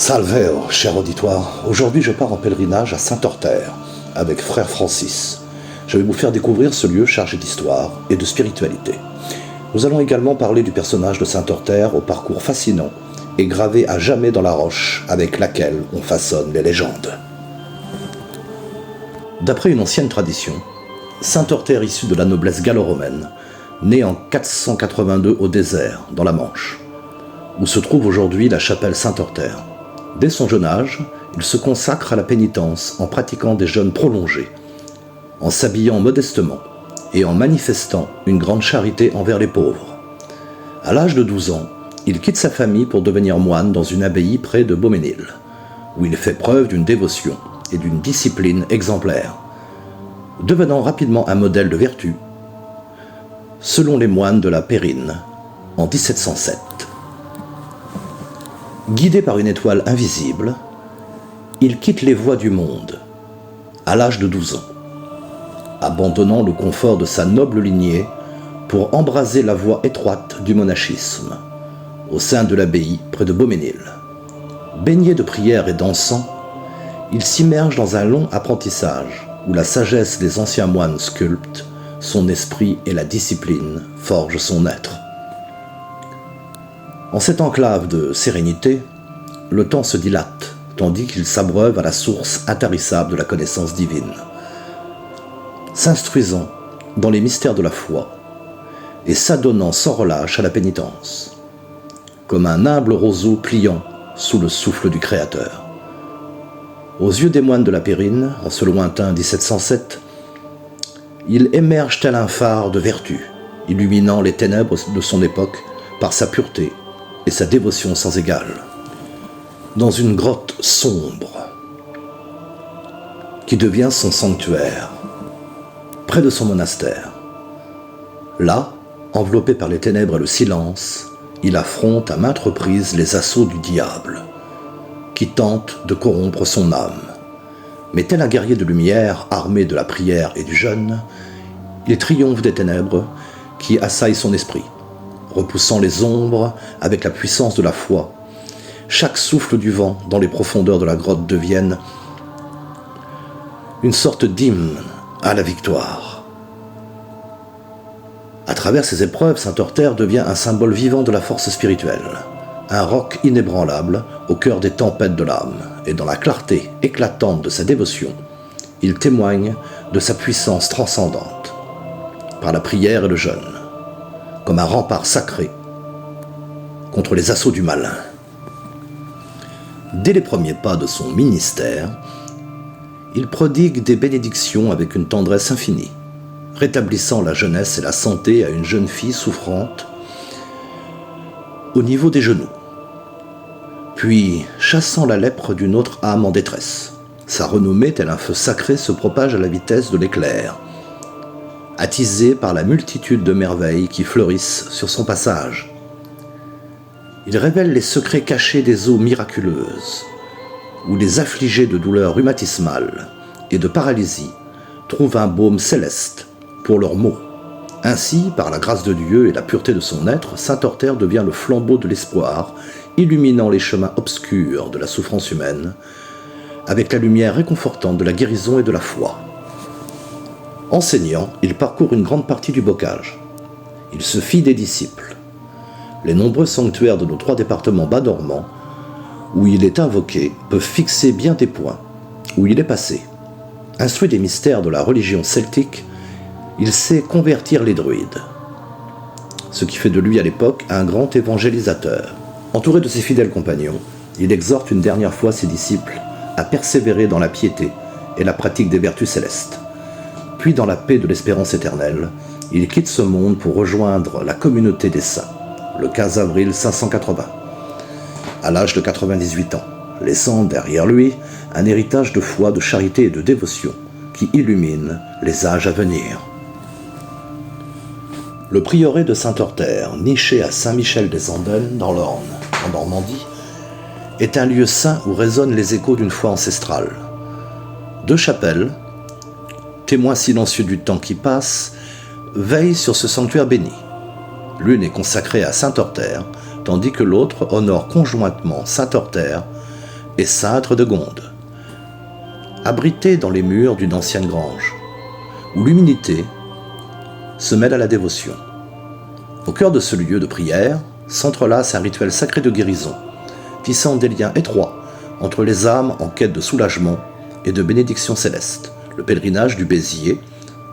Salveo, cher auditoire. Aujourd'hui, je pars en pèlerinage à Saint-Orther avec frère Francis. Je vais vous faire découvrir ce lieu chargé d'histoire et de spiritualité. Nous allons également parler du personnage de Saint-Orther au parcours fascinant et gravé à jamais dans la roche avec laquelle on façonne les légendes. D'après une ancienne tradition, Saint-Orther issu de la noblesse gallo-romaine, né en 482 au désert, dans la Manche, où se trouve aujourd'hui la chapelle Saint-Orther. Dès son jeune âge, il se consacre à la pénitence en pratiquant des jeûnes prolongés, en s'habillant modestement et en manifestant une grande charité envers les pauvres. À l'âge de 12 ans, il quitte sa famille pour devenir moine dans une abbaye près de Beaumesnil, où il fait preuve d'une dévotion et d'une discipline exemplaire, devenant rapidement un modèle de vertu, selon les moines de la Périne, en 1707. Guidé par une étoile invisible, il quitte les voies du monde, à l'âge de 12 ans, abandonnant le confort de sa noble lignée pour embraser la voie étroite du monachisme, au sein de l'abbaye près de Beaumesnil. Baigné de prières et d'encens, il s'immerge dans un long apprentissage où la sagesse des anciens moines sculpte son esprit et la discipline forgent son être. En cette enclave de sérénité, le temps se dilate, tandis qu'il s'abreuve à la source intarissable de la connaissance divine, s'instruisant dans les mystères de la foi et s'adonnant sans relâche à la pénitence, comme un humble roseau pliant sous le souffle du Créateur. Aux yeux des moines de la Périne, en ce lointain 1707, il émerge tel un phare de vertu, illuminant les ténèbres de son époque par sa pureté et sa dévotion sans égale. Dans une grotte sombre, qui devient son sanctuaire, près de son monastère. Là, enveloppé par les ténèbres et le silence, il affronte à maintes reprises les assauts du diable, qui tente de corrompre son âme. Mais tel un guerrier de lumière, armé de la prière et du jeûne, il triomphe des ténèbres qui assaillent son esprit, repoussant les ombres avec la puissance de la foi. Chaque souffle du vent dans les profondeurs de la grotte devienne une sorte d'hymne à la victoire. À travers ces épreuves, Saint-Orther devient un symbole vivant de la force spirituelle, un roc inébranlable au cœur des tempêtes de l'âme, et dans la clarté éclatante de sa dévotion, il témoigne de sa puissance transcendante, par la prière et le jeûne, comme un rempart sacré contre les assauts du malin. Dès les premiers pas de son ministère, il prodigue des bénédictions avec une tendresse infinie, rétablissant la jeunesse et la santé à une jeune fille souffrante au niveau des genoux, puis chassant la lèpre d'une autre âme en détresse. Sa renommée, tel un feu sacré, se propage à la vitesse de l'éclair, attisé par la multitude de merveilles qui fleurissent sur son passage. Il révèle les secrets cachés des eaux miraculeuses, où les affligés de douleurs rhumatismales et de paralysie trouvent un baume céleste pour leurs maux. Ainsi, par la grâce de Dieu et la pureté de son être, Saint-Orther devient le flambeau de l'espoir, illuminant les chemins obscurs de la souffrance humaine, avec la lumière réconfortante de la guérison et de la foi. Enseignant, il parcourt une grande partie du bocage. Il se fie des disciples. Les nombreux sanctuaires de nos 3 départements bas normands, où il est invoqué, peuvent fixer bien des points où il est passé. Instruit des mystères de la religion celtique, il sait convertir les druides, ce qui fait de lui à l'époque un grand évangélisateur. Entouré de ses fidèles compagnons, il exhorte une dernière fois ses disciples à persévérer dans la piété et la pratique des vertus célestes. Puis dans la paix de l'espérance éternelle, il quitte ce monde pour rejoindre la communauté des saints, le 15 avril 580, à l'âge de 98 ans, laissant derrière lui un héritage de foi, de charité et de dévotion qui illumine les âges à venir. Le prieuré de Saint-Orther, niché à Saint-Michel-des-Andelns, dans l'Orne, en Normandie, est un lieu saint où résonnent les échos d'une foi ancestrale. 2 chapelles, témoins silencieux du temps qui passe, veillent sur ce sanctuaire béni. L'une est consacrée à Saint-Orther, tandis que l'autre honore conjointement Saint-Orther et cintre de Gondes, abrité dans les murs d'une ancienne grange, où l'humilité se mêle à la dévotion. Au cœur de ce lieu de prière s'entrelace un rituel sacré de guérison, tissant des liens étroits entre les âmes en quête de soulagement et de bénédiction céleste. Le pèlerinage du Béziers,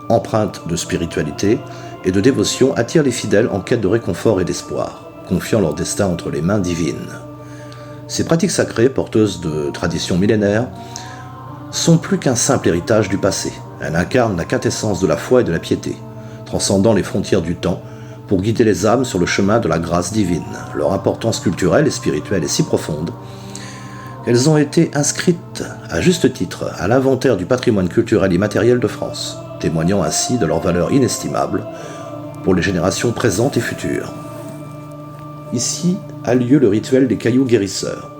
empreinte de spiritualité et de dévotion, attire les fidèles en quête de réconfort et d'espoir, confiant leur destin entre les mains divines. Ces pratiques sacrées, porteuses de traditions millénaires, sont plus qu'un simple héritage du passé. Elles incarnent la quintessence de la foi et de la piété, transcendant les frontières du temps pour guider les âmes sur le chemin de la grâce divine. Leur importance culturelle et spirituelle est si profonde qu'elles ont été inscrites à juste titre à l'inventaire du patrimoine culturel immatériel de France, témoignant ainsi de leur valeur inestimable pour les générations présentes et futures. Ici a lieu le rituel des cailloux guérisseurs.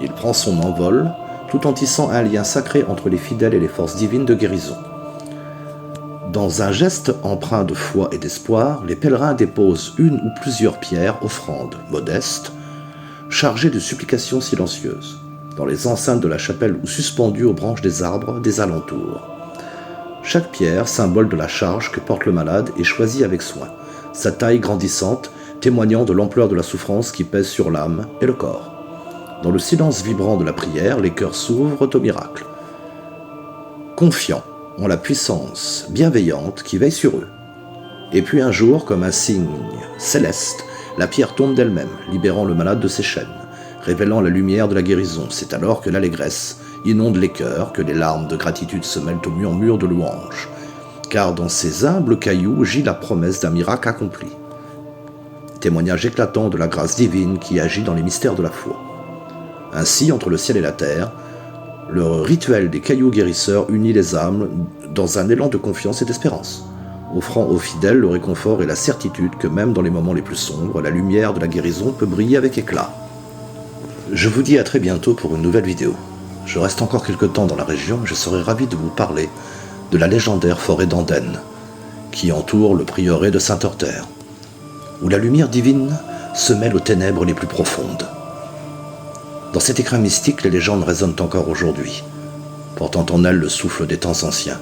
Il prend son envol tout en tissant un lien sacré entre les fidèles et les forces divines de guérison. Dans un geste empreint de foi et d'espoir, les pèlerins déposent une ou plusieurs pierres, offrandes modestes, chargées de supplications silencieuses, dans les enceintes de la chapelle ou suspendues aux branches des arbres des alentours. Chaque pierre, symbole de la charge que porte le malade, est choisie avec soin, sa taille grandissante témoignant de l'ampleur de la souffrance qui pèse sur l'âme et le corps. Dans le silence vibrant de la prière, les cœurs s'ouvrent au miracle, confiants en la puissance bienveillante qui veille sur eux. Et puis un jour, comme un signe céleste, la pierre tombe d'elle-même, libérant le malade de ses chaînes, révélant la lumière de la guérison. C'est alors que l'allégresse inonde les cœurs, que les larmes de gratitude se mêlent au murmure de louange, car dans ces humbles cailloux gît la promesse d'un miracle accompli. Témoignage éclatant de la grâce divine qui agit dans les mystères de la foi. Ainsi, entre le ciel et la terre, le rituel des cailloux guérisseurs unit les âmes dans un élan de confiance et d'espérance, offrant aux fidèles le réconfort et la certitude que même dans les moments les plus sombres, la lumière de la guérison peut briller avec éclat. Je vous dis à très bientôt pour une nouvelle vidéo. Je reste encore quelque temps dans la région et je serai ravi de vous parler de la légendaire forêt d'Andenne, qui entoure le prieuré de Saint-Orther, où la lumière divine se mêle aux ténèbres les plus profondes. Dans cet écrin mystique, les légendes résonnent encore aujourd'hui, portant en elles le souffle des temps anciens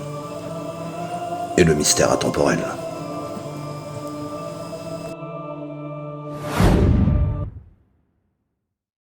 et le mystère atemporel.